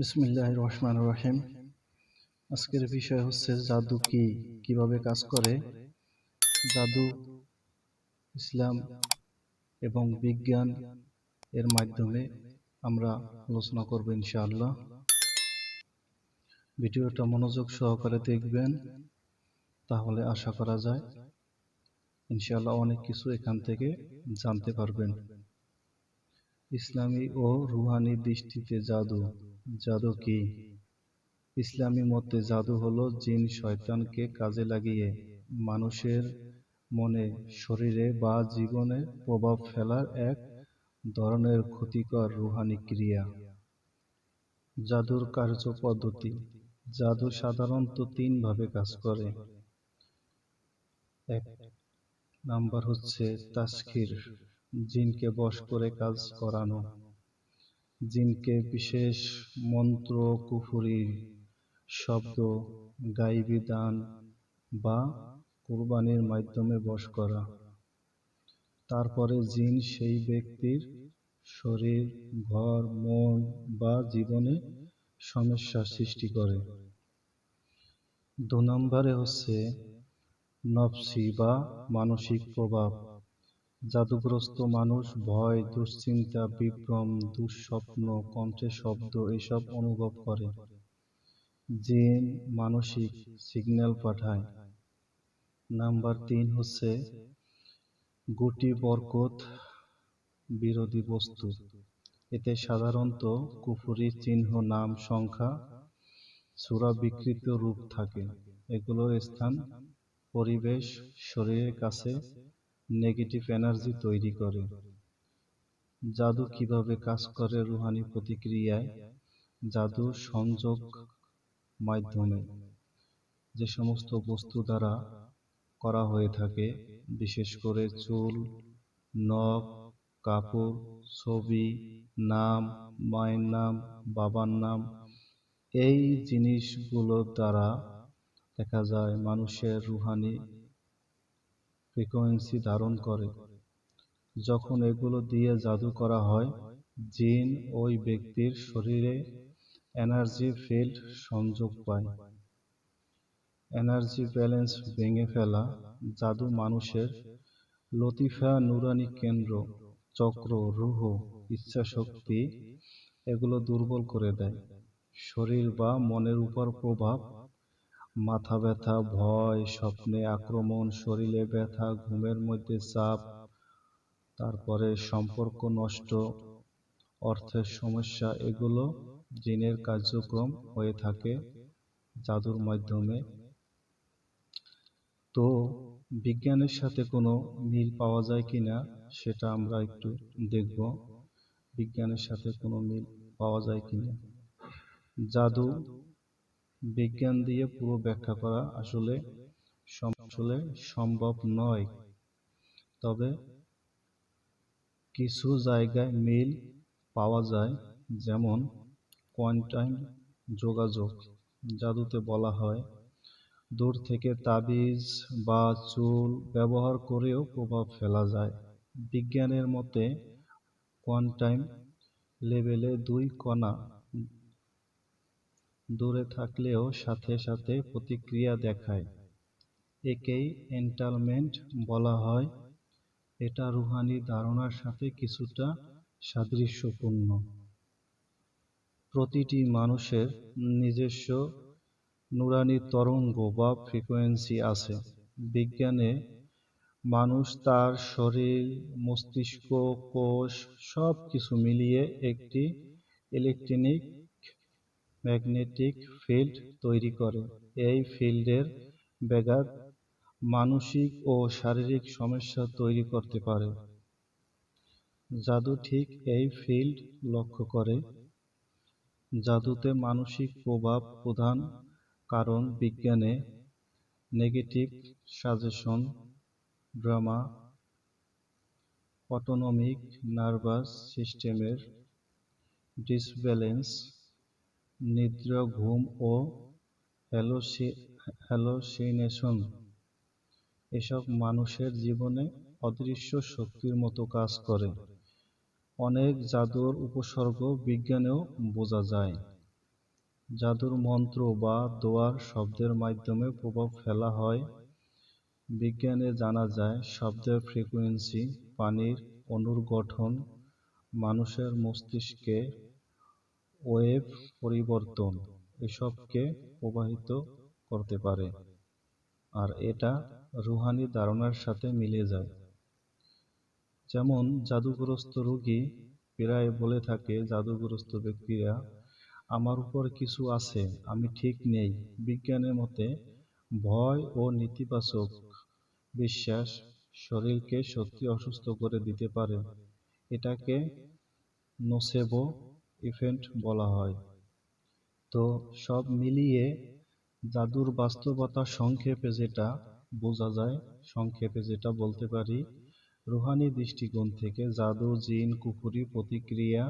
বিসমিল্লাহির রহমানির রহিম। আজকের বিষয় হচ্ছে জাদু কি, কিভাবে কাজ করে। জাদু ইসলাম এবং বিজ্ঞান এর মাধ্যমে আমরা আলোচনা করব ইনশাআল্লাহ। ভিডিওটা মনোযোগ সহকারে দেখবেন, তাহলে আশা করা যায় ইনশাআল্লাহ অনেক কিছু এখান থেকে জানতে পারবেন। ইসলামী ও রুহানি দৃষ্টিতে জাদু কি? ইসলামী মতে জাদু হলো জিন শয়তানকে কাজে লাগিয়ে মানুষের মনে, শরীরে বা জীবনে প্রভাব ফেলার এক ধরনের ক্ষতিকর রুহানি ক্রিয়া। জাদুর কার্যপদ্ধতি। জাদু সাধারণত তিন ভাবে কাজ করে। এক নাম্বার হচ্ছে তাসখির, জিনকে বশ করে কাজ করানো। জিনকে বিশেষ মন্ত্র, কুফরি শব্দ, গায়বী দান বা কুরবানির মাধ্যমে বশ করা। তারপরে জিন সেই ব্যক্তির শরীর, ঘর, মন বা জীবনে সমস্যা সৃষ্টি করে। ২ নম্বরে হচ্ছে নফসি বা মানসিক প্রভাব। জাদুগ্রস্ত মানুষ ভয়, দুশ্চিন্তা, বিভ্রম, দুঃস্বপ্ন, কণ্ঠে শব্দ এসব অনুভব করে। জিন মানসিক সিগন্যাল পাঠায়। নাম্বার ৩ হচ্ছে গুটি বরকত বিরোধী বস্তু। এতে সাধারণত কুফরি চিহ্ন, নাম, সংখ্যা, সূরা বিকৃত রূপ থাকে। এগুলোর স্থান, পরিবেশ শরীরের কাছে নেগেটিভ এনার্জি তৈরি করে। জাদু কিভাবে কাজ করে রুহানি প্রতিক্রিয়ায়? জাদু সংযোগ মাধ্যমে যে সমস্ত বস্তু দ্বারা করা হয়ে থাকে, বিশেষ করে চুল, নখ, কাপড়, ছবি, নাম, মায়ের নাম, বাবার নাম, এই জিনিসগুলোর দ্বারা দেখা যায় মানুষের রুহানি ফ্রিকোয়েন্সি ধারণ করে। যখন এগুলো দিয়ে জাদু করা হয়, জিন ওই ব্যক্তির শরীরে এনার্জি ফিল্ড সংযোগ পায়। এনার্জি ব্যালেন্স ভেঙে ফেলা। জাদু মানুষের লতিফা, নুরানি কেন্দ্র, চক্র, রুহ, ইচ্ছাশক্তি এগুলো দুর্বল করে দেয়। শরীর বা মনের উপর প্রভাব, মাথা ব্যথা, ভয়, স্বপ্নে আক্রমণ, শরীরে ব্যথা, ঘুমের মধ্যে চাপ, তারপরে সম্পর্ক নষ্ট, অর্থের সমস্যা, এগুলো জিনের কার্যক্রম হয়ে থাকে জাদুর মাধ্যমে। তো বিজ্ঞানের সাথে কোনো মিল পাওয়া যায় কিনা সেটা আমরা একটু দেখব। বিজ্ঞানের সাথে কোনো মিল পাওয়া যায় কিনা। জাদু বিজ্ঞান দিয়ে পুরো ব্যাখ্যা করা আসলে সম্ভব নয়, তবে কিছু জায়গায় মিল পাওয়া যায়। যেমন কোয়ান্টাম যোগাযোগ। জাদুতে বলা হয় দূর থেকে তাবিজ বা চুল ব্যবহার করেও প্রভাব ফেলা যায়। বিজ্ঞানের মতে কোয়ান্টাম লেভেলে দুই কণা দূরে থাকলেও সাথে সাথে প্রতিক্রিয়া দেখায়। একেই এন্টালমেন্ট বলা হয়। এটা রুহানি ধারণার সাথে কিছুটা সাদৃশ্যপূর্ণ। প্রতিটি মানুষের নিজস্ব নুরানি তরঙ্গ বা ফ্রিকোয়েন্সি আছে। বিজ্ঞানে মানুষ তার শরীর, মস্তিষ্ক, কোষ সব কিছু মিলিয়ে একটি ইলেকট্রনিক ম্যাগনেটিক ফিল্ড তৈরি করে। এই ফিল্ডের ব্যাঘাত মানসিক ও শারীরিক সমস্যা তৈরি করতে পারে। জাদু ঠিক এই ফিল্ড লক্ষ্য করে। জাদুতে মানসিক প্রভাব প্রধান কারণ বিজ্ঞানে negative suggestion, drama, autonomic nervous সিস্টেমের ডিসব্যালেন্স, নিদ্রা, ঘুম ও হ্যালোসিনেশন এসব মানুষের জীবনে অদৃশ্য শক্তির মতো কাজ করে। অনেক জাদুর উপসর্গ বিজ্ঞানেও বোঝা যায়। জাদুর মন্ত্র বা দোয়ার শব্দের মাধ্যমে প্রভাব ফেলা হয়। বিজ্ঞানে জানা যায় শব্দের ফ্রিকোয়েন্সি, পানির অণুর গঠন, মানুষের মস্তিষ্কে ওয়েভ পরিবর্তন এসবকে প্রভাবিত করতে পারে, আর এটা রুহানি ধারণার সাথে মিলে যায়। যেমন জাদুগ্রস্ত রোগী প্রায় বলে থাকে, জাদুগ্রস্ত ব্যক্তিরা, আমার উপর কিছু আছে, আমি ঠিক নেই। বিজ্ঞানের মতে ভয় ও নেতিবাচক বিশ্বাস শরীরকে সত্যি অসুস্থ করে দিতে পারে। এটাকে নোসেবো ইফেক্ট বলা হয়। তো সব মিলিয়ে জাদুর বাস্তবতা সংক্ষেপে যেটা বলতে পারি, রুহানি দৃষ্টিকোণ থেকে জাদু, জিন, কুফরি, প্রতিক্রিয়া,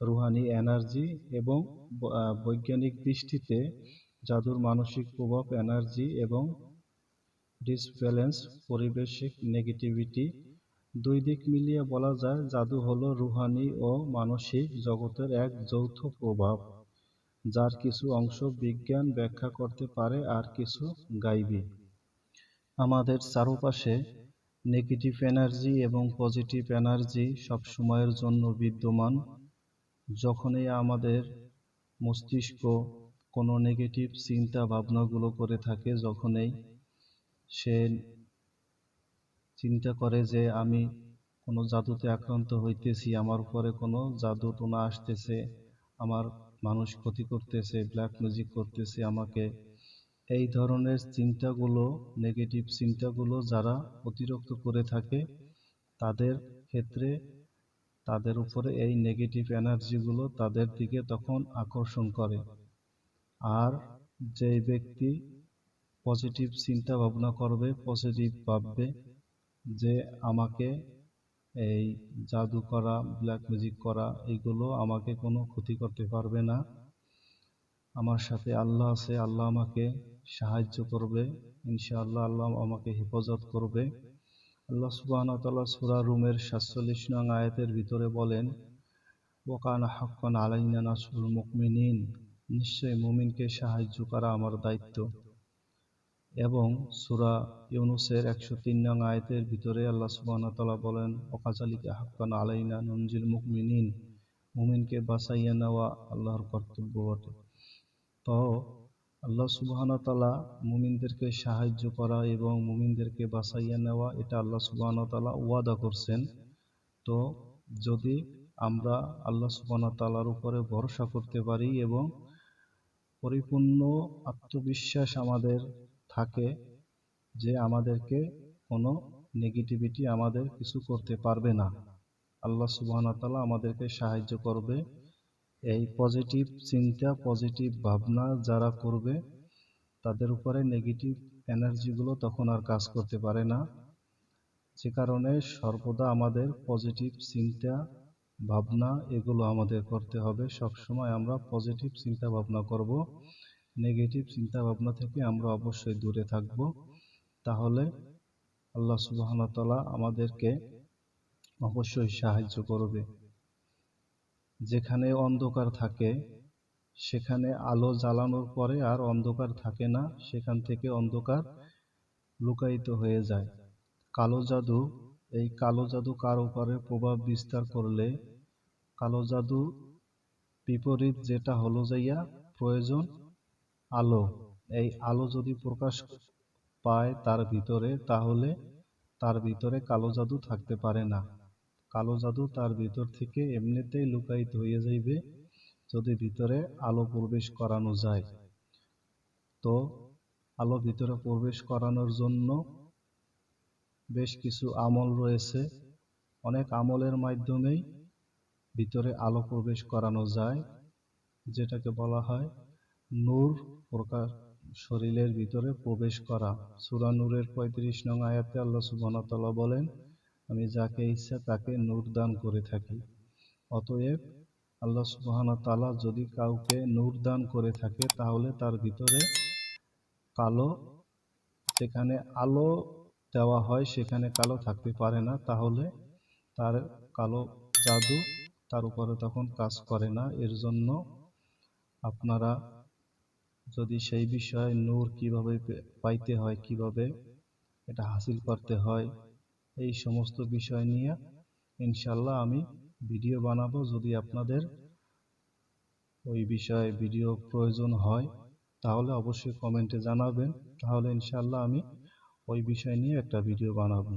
রুহানি এনার্জি এবং বৈজ্ঞানিক দৃষ্টিতে জাদুর মানসিক প্রভাব, এনার্জি এবং ডিসব্যালেন্স, পারিপার্শ্বিক নেগেটিভিটি, দুই দিক মিলিয়ে বলা যায় জাদু হলো রুহানি ও মানসিক জগতের এক যৌথ প্রভাব, যার কিছু অংশ বিজ্ঞান ব্যাখ্যা করতে পারে আর কিছু গাইবী। আমাদের চারপাশে নেগেটিভ এনার্জি এবং পজিটিভ এনার্জি সবসময়ের জন্য বিদ্যমান। যখনই আমাদের মস্তিষ্ক কোনো নেগেটিভ চিন্তা ভাবনাগুলো করে থাকে, যখনই সে চিন্তা করে যে আমি কোনো জাদুতে আক্রান্ত হইতেছি, আমার উপরে কোনো জাদু টোনা আসতেছে, আমার মানুষ ক্ষতি করতেছে, ব্ল্যাক ম্যাজিক করতেছে আমাকে, এই ধরনের চিন্তাগুলো, নেগেটিভ চিন্তাগুলো যারা অতিরিক্ত করে থাকে, তাদের ক্ষেত্রে তাদের উপরে এই নেগেটিভ এনার্জিগুলো তাদের দিকে তখন আকর্ষণ করে। আর যেই ব্যক্তি পজিটিভ চিন্তা ভাবনা করবে, পজিটিভ ভাববে যে আমাকে এই জাদু করা, ব্ল্যাক ম্যাজিক করা, এইগুলো আমাকে কোনো ক্ষতি করতে পারবে না, আমার সাথে আল্লাহ আছে, আল্লাহ আমাকে সাহায্য করবে, ইনশাআল্লাহ আল্লাহ আমাকে হেফাজত করবে। আল্লাহ সুবহানাহু ওয়া তাআলা সূরা রুমের ৪৭ নং আয়াতের ভিতরে বলেন, ওয়া কানা হাক্কান আলাইনা নাসরুল মুমিনিন, নিশ্চয়ই মুমিনকে সাহায্য করা আমার দায়িত্ব। এবং সূরা ইউনূসের ১০৩ নং আয়াতের ভিতরে আল্লাহ সুবহানাহু ওয়া তাআলা বলেন, ওয়া কাযালিকা হাক্কান আলাইনা নুনজিল মুমিনিন, মুমিনকে বাঁচাইয়া নেওয়া আল্লাহর কর্তব্য বটে। তো আল্লাহ সুবহানাহু ওয়া তাআলা মুমিনদেরকে সাহায্য করা এবং মুমিনদেরকে বাঁচাইয়া নেওয়া, এটা আল্লাহ সুবহানাহু ওয়া তাআলা ওয়াদা করছেন। তো যদি আমরা আল্লাহ সুবহানাহু ওয়া তাআলার উপরে ভরসা করতে পারি এবং পরিপূর্ণ আত্মবিশ্বাস আমাদের থাকে যে আমাদেরকে কোনো নেগেটিভিটি আমাদের কিছু করতে পারবে না, আল্লাহ সুবহানাহু ওয়া তাআলা আমাদেরকে সাহায্য করবে। এই পজিটিভ চিন্তা, পজিটিভ ভাবনা যারা করবে, তাদের উপরে নেগেটিভ এনার্জিগুলো তখন আর কাজ করতে পারে না। যে কারণে সর্বদা আমাদের পজিটিভ চিন্তা ভাবনা এগুলো আমাদের করতে হবে। সবসময় আমরা পজিটিভ চিন্তা ভাবনা করব, নেগেটিভ চিন্তা ভাবনা থেকে আমরা অবশ্যই দূরে থাকব। তাহলে আল্লাহ সুবহানাহু ওয়া তাআলা আমাদেরকে অবশ্যই সাহায্য করবে। যেখানে অন্ধকার থাকে সেখানে আলো জ্বালানোর পরে আর অন্ধকার থাকে না, সেখান থেকে অন্ধকার লুকায়িত হয়ে যায়। কালো জাদু, এই কালো জাদু কারো উপরে প্রভাব বিস্তার করলে, কালো জাদু বিপরীত যেটা হলো যাইয়া প্রয়োজন আলো, এই আলো যদি প্রকাশ পায় তার ভিতরে, তাহলে তার ভিতরে কালো জাদু থাকতে পারে না। কালো জাদু তার ভিতর থেকে এমনিতেই লুকায়িত হয়ে যাইবে যদি ভিতরে আলো প্রবেশ করানো যায়। তো আলো ভিতরে প্রবেশ করানোর জন্য বেশ কিছু আমল রয়েছে, অনেক আমলের মাধ্যমেই ভিতরে আলো প্রবেশ করানো যায়, যেটাকে বলা হয় নূর প্রকাশ, শরীরের ভিতরে প্রবেশ করা। সূরা নূরের ৩৫ নং আয়াতে আল্লাহ সুবহানাহু ওয়া তাআলা বলেন, আমি যাকে ইচ্ছা তাকে নূর দান করে থাকি। অতএব আল্লাহ সুবহানাহু ওয়া তাআলা যদি কাউকে নূর দান করে থাকে, তাহলে তার ভিতরে কালো, যেখানে আলো দেওয়া হয় সেখানে কালো থাকতে পারে না, তাহলে তার কালো জাদু তার উপরে তখন কাজ করে না। এর জন্য আপনারা যদি সেই বিষয়ে নূর কিভাবে পাইতে হয়, কিভাবে এটা হাসিল করতে হয়, এই সমস্ত বিষয় নিয়ে ইনশাল্লাহ আমি ভিডিও বানাবো। যদি আপনাদের ওই বিষয়ে ভিডিও প্রয়োজন হয় তাহলে অবশ্যই কমেন্টে জানাবেন, তাহলে ইনশাল্লাহ আমি ওই বিষয় নিয়ে একটা ভিডিও বানাবো।